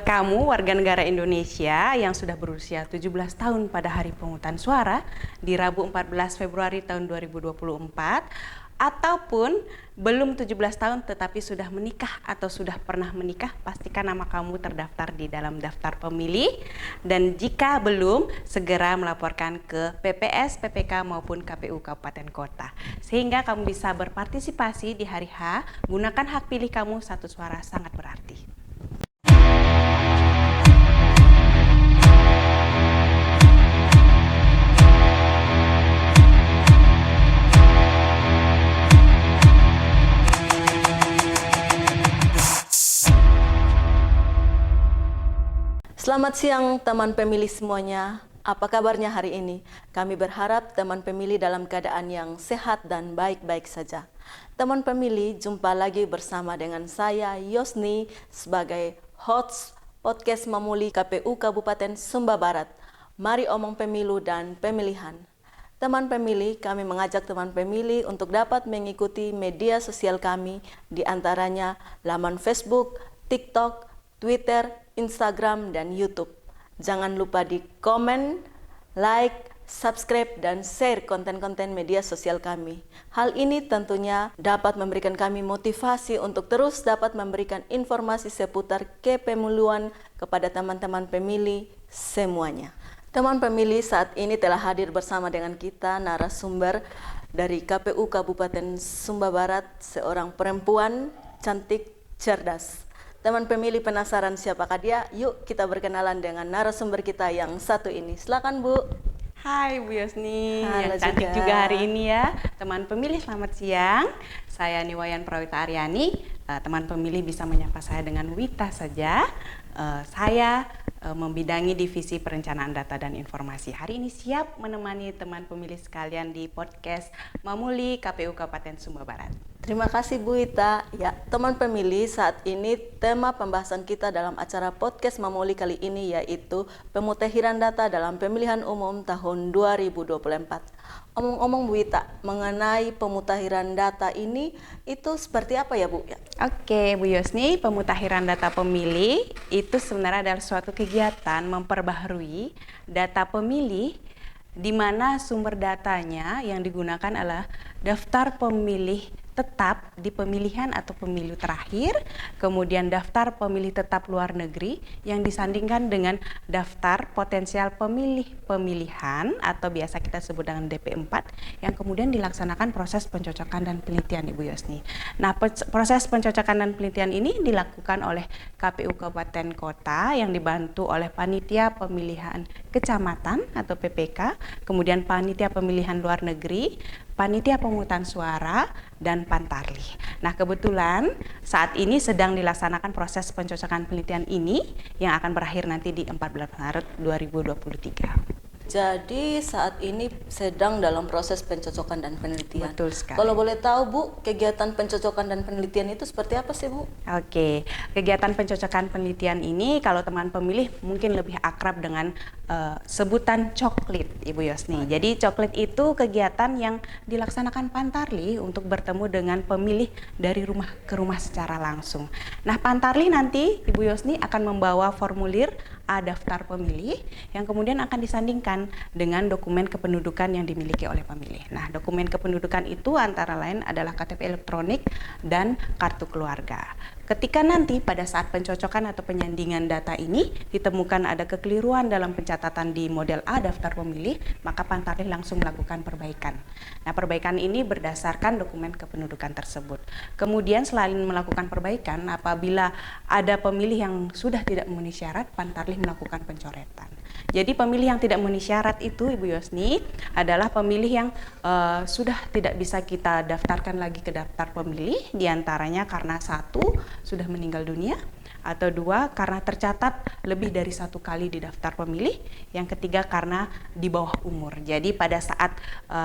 Buat kamu warga negara Indonesia yang sudah berusia 17 tahun pada hari pemungutan suara di Rabu 14 Februari tahun 2024 ataupun belum 17 tahun tetapi sudah menikah atau sudah pernah menikah, pastikan nama kamu terdaftar di dalam daftar pemilih, dan jika belum, segera melaporkan ke PPS, PPK maupun KPU Kabupaten Kota sehingga kamu bisa berpartisipasi di hari H. Gunakan hak pilih kamu, satu suara sangat berarti. Selamat siang teman pemilih semuanya. Apa kabarnya hari ini? Kami berharap teman pemilih dalam keadaan yang sehat dan baik-baik saja. Teman pemilih, jumpa lagi bersama dengan saya Yosni sebagai host podcast Mamuli KPU Kabupaten Sumba Barat. Mari omong pemilu dan pemilihan. Teman pemilih, kami mengajak teman pemilih untuk dapat mengikuti media sosial kami, di antaranya laman Facebook, TikTok, Twitter, Instagram, dan YouTube. Jangan lupa di komen, like, subscribe, dan share konten-konten media sosial kami. Hal ini tentunya dapat memberikan kami motivasi untuk terus dapat memberikan informasi seputar kepemiluan kepada teman-teman pemilih semuanya. Teman pemilih, saat ini telah hadir bersama dengan kita narasumber dari KPU Kabupaten Sumba Barat, seorang perempuan cantik, cerdas. Teman pemilih penasaran siapakah dia? Yuk kita berkenalan dengan narasumber kita yang satu ini. Silakan Bu. Hai Bu Yosni, Halo yang cantik juga. juga hari ini ya. Teman pemilih selamat siang. Saya Niwayan Prawita Aryani. Teman pemilih bisa menyapa saya dengan Wita saja. Saya membidangi divisi perencanaan data dan informasi. Hari ini siap menemani teman pemilih sekalian di podcast Mamuli KPU Kabupaten Sumba Barat. Terima kasih Bu Ita. Ya, teman pemilih, saat ini tema pembahasan kita dalam acara podcast Mamuli kali ini yaitu pemutahiran data dalam pemilihan umum tahun 2024. Omong-omong Bu Ita, mengenai pemutahiran data ini itu seperti apa ya Bu? Oke Bu Yosni, pemutahiran data pemilih itu sebenarnya adalah suatu kegiatan memperbaharui data pemilih di mana sumber datanya yang digunakan adalah daftar pemilih tetap di pemilihan atau pemilu terakhir, kemudian daftar pemilih tetap luar negeri yang disandingkan dengan daftar potensial pemilih pemilihan atau biasa kita sebut dengan DP4 yang kemudian dilaksanakan proses pencocokan dan penelitian Ibu Yosni. Nah, proses pencocokan dan penelitian ini dilakukan oleh KPU Kabupaten Kota yang dibantu oleh Panitia Pemilihan Kecamatan atau PPK, kemudian Panitia Pemilihan Luar Negeri, Panitia Pemungutan Suara, dan Pantarlih. Nah, kebetulan saat ini sedang dilaksanakan proses pencocokan penelitian ini yang akan berakhir nanti di 14 Maret 2023. Jadi saat ini sedang dalam proses pencocokan dan penelitian. Betul sekali. Kalau boleh tahu Bu, kegiatan pencocokan dan penelitian itu seperti apa sih Bu? Oke, kegiatan pencocokan penelitian ini kalau teman pemilih mungkin lebih akrab dengan sebutan coklit Ibu Yosni. Jadi coklit itu kegiatan yang dilaksanakan Pantarlih untuk bertemu dengan pemilih dari rumah ke rumah secara langsung. Nah, Pantarlih nanti Ibu Yosni akan membawa formulir A daftar pemilih yang kemudian akan disandingkan dengan dokumen kependudukan yang dimiliki oleh pemilih. Nah, dokumen kependudukan itu antara lain adalah KTP elektronik dan kartu keluarga. Ketika nanti pada saat pencocokan atau penyandingan data ini ditemukan ada kekeliruan dalam pencatatan di model A daftar pemilih, maka Pantarlih langsung melakukan perbaikan. Nah, perbaikan ini berdasarkan dokumen kependudukan tersebut. Kemudian selain melakukan perbaikan, apabila ada pemilih yang sudah tidak memenuhi syarat, Pantarlih melakukan pencoretan. Jadi pemilih yang tidak memenuhi syarat itu Ibu Yosni adalah pemilih yang sudah tidak bisa kita daftarkan lagi ke daftar pemilih, diantaranya karena satu, sudah meninggal dunia, atau dua, karena tercatat lebih dari satu kali di daftar pemilih, yang ketiga karena di bawah umur. Jadi pada saat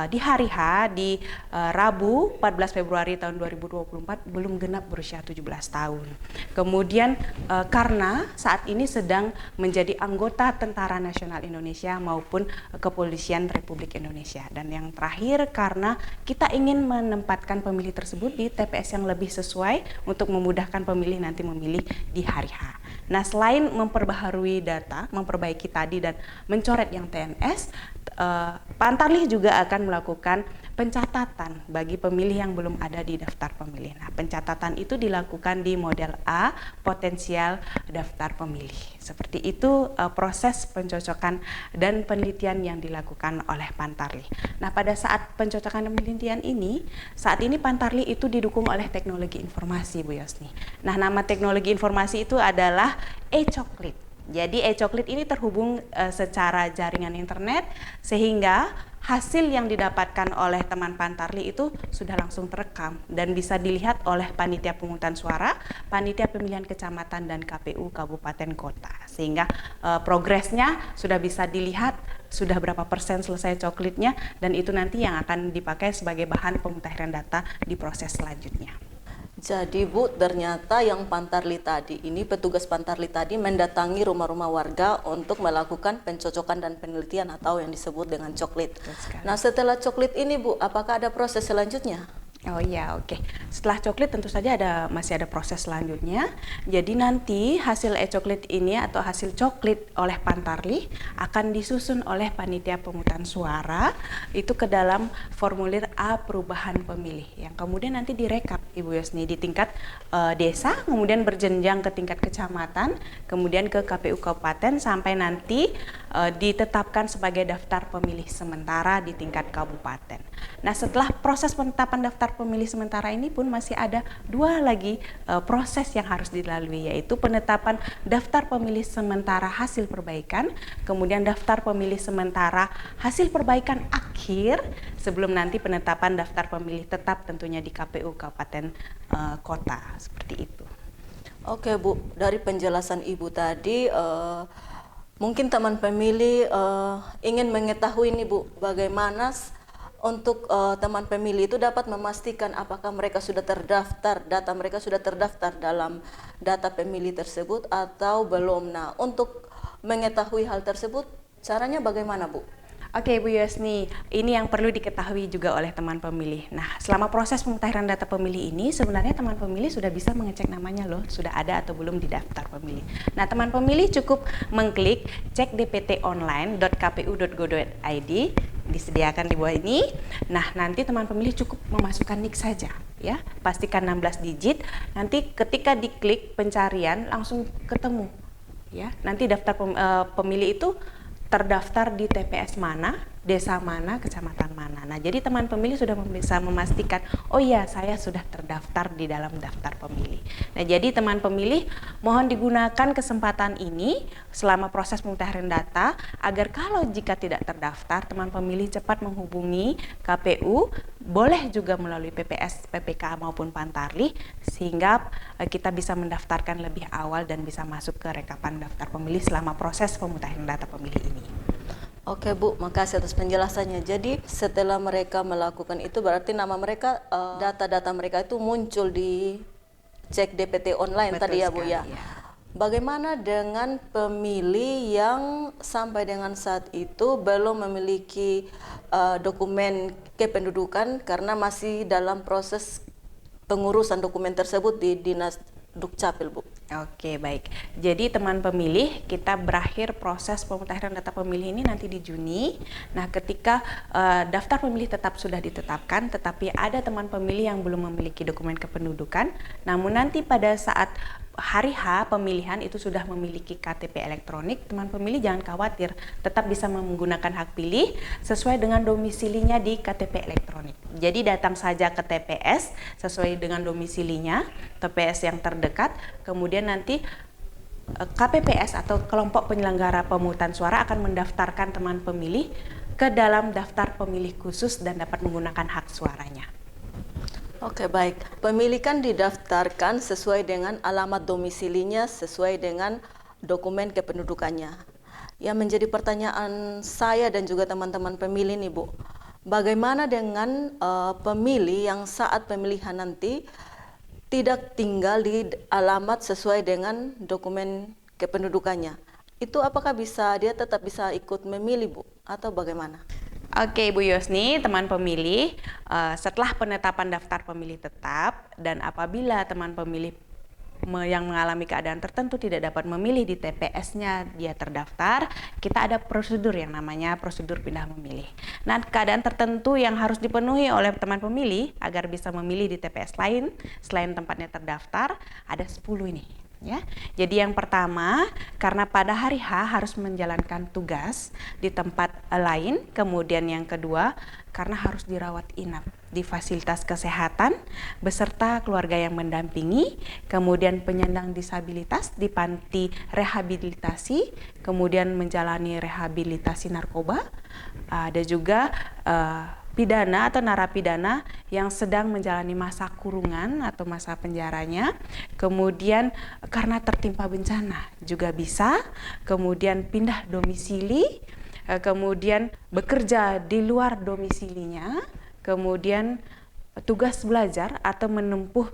di hari H di Rabu 14 Februari tahun 2024 belum genap berusia 17 tahun. Kemudian karena saat ini sedang menjadi anggota Tentara Nasional Indonesia maupun Kepolisian Republik Indonesia. Dan yang terakhir karena kita ingin menempatkan pemilih tersebut di TPS yang lebih sesuai untuk memudahkan pemilih nanti memilih di hari H. Nah, selain memperbaharui data, memperbaiki tadi dan mencoret yang TNS, Pantarlih juga akan melakukan pencatatan bagi pemilih yang belum ada di daftar pemilih. Nah, pencatatan itu dilakukan di model A, potensial daftar pemilih. Seperti itu proses pencocokan dan penelitian yang dilakukan oleh Pantarlih. Nah, pada saat pencocokan dan penelitian ini, saat ini Pantarlih itu didukung oleh teknologi informasi, Bu Yosni. Nah, nama teknologi informasi itu adalah e-coklit. Jadi e-coklit ini terhubung secara jaringan internet sehingga hasil yang didapatkan oleh teman Pantarlih itu sudah langsung terekam dan bisa dilihat oleh panitia pemungutan suara, panitia pemilihan kecamatan dan KPU kabupaten kota. Sehingga progresnya sudah bisa dilihat sudah berapa persen selesai coklitnya dan itu nanti yang akan dipakai sebagai bahan pemutahiran data di proses selanjutnya. Jadi Bu, ternyata yang Pantarlih tadi ini, petugas Pantarlih tadi mendatangi rumah-rumah warga untuk melakukan pencocokan dan penelitian atau yang disebut dengan coklit. Nah, setelah coklit ini Bu, apakah ada proses selanjutnya? Oh iya, oke. Setelah coklit tentu saja masih ada proses selanjutnya. Jadi nanti hasil e-coklit ini atau hasil coklit oleh Pantarlih akan disusun oleh panitia pemungutan suara itu ke dalam formulir A perubahan pemilih yang kemudian nanti direkap Ibu Yosni di tingkat desa, kemudian berjenjang ke tingkat kecamatan, kemudian ke KPU kabupaten sampai nanti ditetapkan sebagai daftar pemilih sementara di tingkat kabupaten. Nah, setelah proses penetapan daftar pemilih sementara ini pun masih ada dua lagi proses yang harus dilalui, yaitu penetapan daftar pemilih sementara hasil perbaikan, kemudian daftar pemilih sementara hasil perbaikan akhir sebelum nanti penetapan daftar pemilih tetap tentunya di KPU kabupaten kota, seperti itu. Oke Bu, dari penjelasan Ibu tadi mungkin teman pemilih ingin mengetahui nih Bu, bagaimana untuk teman pemilih itu dapat memastikan apakah mereka sudah terdaftar, data mereka sudah terdaftar dalam data pemilih tersebut atau belum. Nah, untuk mengetahui hal tersebut, caranya bagaimana Bu? Oke, Bu Yosni, ini yang perlu diketahui juga oleh teman pemilih. Nah, selama proses pemutahiran data pemilih ini, sebenarnya teman pemilih sudah bisa mengecek namanya loh, sudah ada atau belum di daftar pemilih. Nah, teman pemilih cukup mengklik cek dptonline.kpu.go.id, disediakan di bawah ini. Nah, nanti teman pemilih cukup memasukkan NIK saja, ya. Pastikan 16 digit. Nanti ketika diklik pencarian langsung ketemu, ya. Nanti daftar pemilih itu terdaftar di TPS mana, desa mana, kecamatan mana. Nah, jadi teman pemilih sudah bisa memastikan, oh iya, saya sudah terdaftar di dalam daftar pemilih. Nah, jadi teman pemilih mohon digunakan kesempatan ini selama proses pemutahiran data agar kalau jika tidak terdaftar, teman pemilih cepat menghubungi KPU, boleh juga melalui PPS, PPK maupun Pantarlih sehingga kita bisa mendaftarkan lebih awal dan bisa masuk ke rekapan daftar pemilih selama proses pemutahiran data pemilih ini. Oke Bu, makasih atas penjelasannya. Jadi setelah mereka melakukan itu berarti nama mereka, data-data mereka itu muncul di cek DPT online. Betul tadi ya Bu sekali, ya. Bagaimana dengan pemilih yang sampai dengan saat itu belum memiliki dokumen kependudukan karena masih dalam proses pengurusan dokumen tersebut di Dinas Dukcapil, Bu? Oke, baik. Jadi teman pemilih, kita berakhir proses pemutahiran data pemilih ini nanti di Juni. Nah, ketika daftar pemilih tetap sudah ditetapkan, tetapi ada teman pemilih yang belum memiliki dokumen kependudukan, namun nanti pada saat hari H pemilihan itu sudah memiliki KTP elektronik, teman pemilih jangan khawatir, tetap bisa menggunakan hak pilih sesuai dengan domisilinya di KTP elektronik. Jadi datang saja ke TPS sesuai dengan domisilinya, TPS yang terdekat, kemudian nanti KPPS atau kelompok penyelenggara pemungutan suara akan mendaftarkan teman pemilih ke dalam daftar pemilih khusus dan dapat menggunakan hak suaranya. Oke, baik. Pemilih kan didaftarkan sesuai dengan alamat domisilinya, sesuai dengan dokumen kependudukannya. Yang menjadi pertanyaan saya dan juga teman-teman pemilih nih Bu, bagaimana dengan pemilih yang saat pemilihan nanti tidak tinggal di alamat sesuai dengan dokumen kependudukannya? Itu apakah dia tetap bisa ikut memilih Bu, atau bagaimana? Oke, Bu Yosni, teman pemilih, setelah penetapan daftar pemilih tetap dan apabila teman pemilih yang mengalami keadaan tertentu tidak dapat memilih di TPS-nya dia terdaftar, kita ada prosedur yang namanya prosedur pindah memilih. Nah, keadaan tertentu yang harus dipenuhi oleh teman pemilih agar bisa memilih di TPS lain selain tempatnya terdaftar, ada 10 ini. Ya, jadi yang pertama, karena pada hari H harus menjalankan tugas di tempat lain. Kemudian yang kedua, karena harus dirawat inap di fasilitas kesehatan beserta keluarga yang mendampingi. Kemudian penyandang disabilitas di panti rehabilitasi, kemudian menjalani rehabilitasi narkoba. Ada juga pidana atau narapidana yang sedang menjalani masa kurungan atau masa penjaranya, kemudian karena tertimpa bencana juga bisa, kemudian pindah domisili, kemudian bekerja di luar domisilinya, kemudian tugas belajar atau menempuh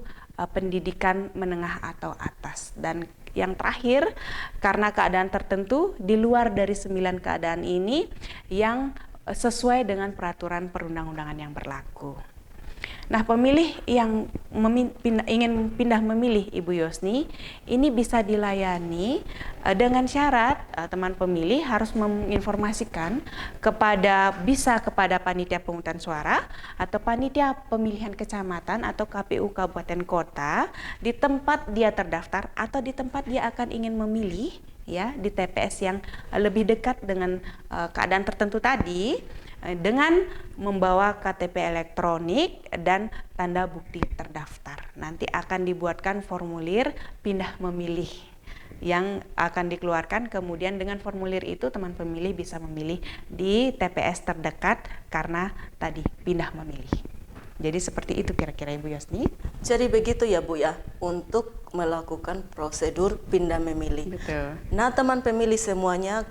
pendidikan menengah atau atas, dan yang terakhir karena keadaan tertentu di luar dari 9 keadaan ini yang sesuai dengan peraturan perundang-undangan yang berlaku. Nah, pemilih yang ingin pindah memilih Ibu Yosni, ini bisa dilayani dengan syarat teman pemilih harus menginformasikan bisa kepada panitia pemungutan suara atau panitia pemilihan kecamatan atau KPU kabupaten kota di tempat dia terdaftar atau di tempat dia akan ingin memilih, ya, di TPS yang lebih dekat dengan keadaan tertentu tadi, dengan membawa KTP elektronik dan tanda bukti terdaftar. Nanti akan dibuatkan formulir pindah memilih yang akan dikeluarkan, kemudian dengan formulir itu teman pemilih bisa memilih di TPS terdekat karena tadi pindah memilih. Jadi seperti itu kira-kira Ibu Yosni. Jadi begitu ya Bu ya, untuk melakukan prosedur pindah memilih. Betul. Nah teman pemilih semuanya,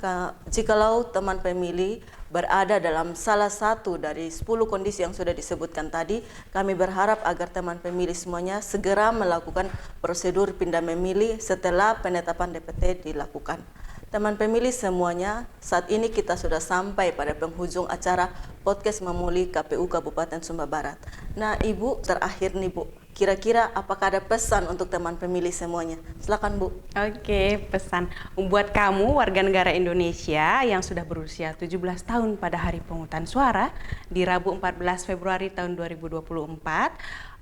jikalau teman pemilih berada dalam salah satu dari 10 kondisi yang sudah disebutkan tadi, kami berharap agar teman pemilih semuanya segera melakukan prosedur pindah memilih setelah penetapan DPT dilakukan. Teman pemilih semuanya, saat ini kita sudah sampai pada penghujung acara podcast Memuli KPU Kabupaten Sumba Barat. Nah Ibu, terakhir nih Bu, kira-kira apakah ada pesan untuk teman pemilih semuanya? Silakan Bu. Oke, pesan buat kamu warga negara Indonesia yang sudah berusia 17 tahun pada hari pemungutan suara di Rabu 14 Februari tahun 2024,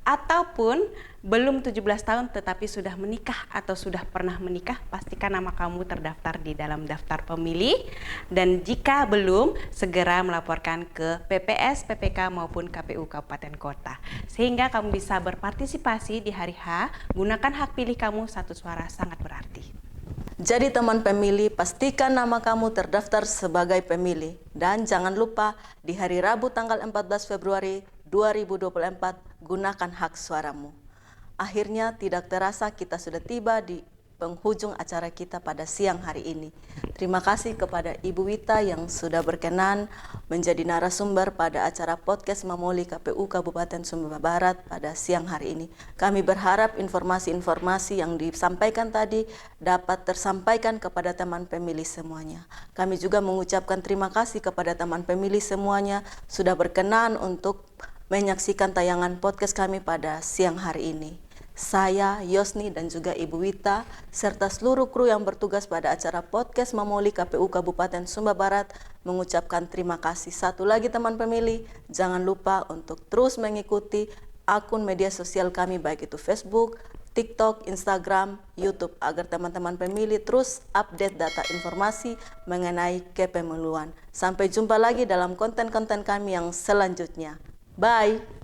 ataupun belum 17 tahun tetapi sudah menikah atau sudah pernah menikah, pastikan nama kamu terdaftar di dalam daftar pemilih, dan jika belum, segera melaporkan ke PPS, PPK maupun KPU Kabupaten Kota sehingga kamu bisa berpartisipasi di hari H. Gunakan hak pilih kamu, satu suara sangat berarti. Jadi teman pemilih, pastikan nama kamu terdaftar sebagai pemilih, dan jangan lupa di hari Rabu tanggal 14 Februari 2024 gunakan hak suaramu. Akhirnya tidak terasa kita sudah tiba di penghujung acara kita pada siang hari ini. Terima kasih kepada Ibu Wita yang sudah berkenan menjadi narasumber pada acara podcast Memuli KPU Kabupaten Sumba Barat pada siang hari ini. Kami berharap informasi-informasi yang disampaikan tadi dapat tersampaikan kepada teman pemilih semuanya. Kami juga mengucapkan terima kasih kepada teman pemilih semuanya sudah berkenan untuk menyaksikan tayangan podcast kami pada siang hari ini. Saya, Yosni, dan juga Ibu Wita, serta seluruh kru yang bertugas pada acara podcast Memuli KPU Kabupaten Sumba Barat mengucapkan terima kasih. Satu lagi teman pemilih, jangan lupa untuk terus mengikuti akun media sosial kami, baik itu Facebook, TikTok, Instagram, YouTube, agar teman-teman pemilih terus update data informasi mengenai kepemiluan. Sampai jumpa lagi dalam konten-konten kami yang selanjutnya. Bye!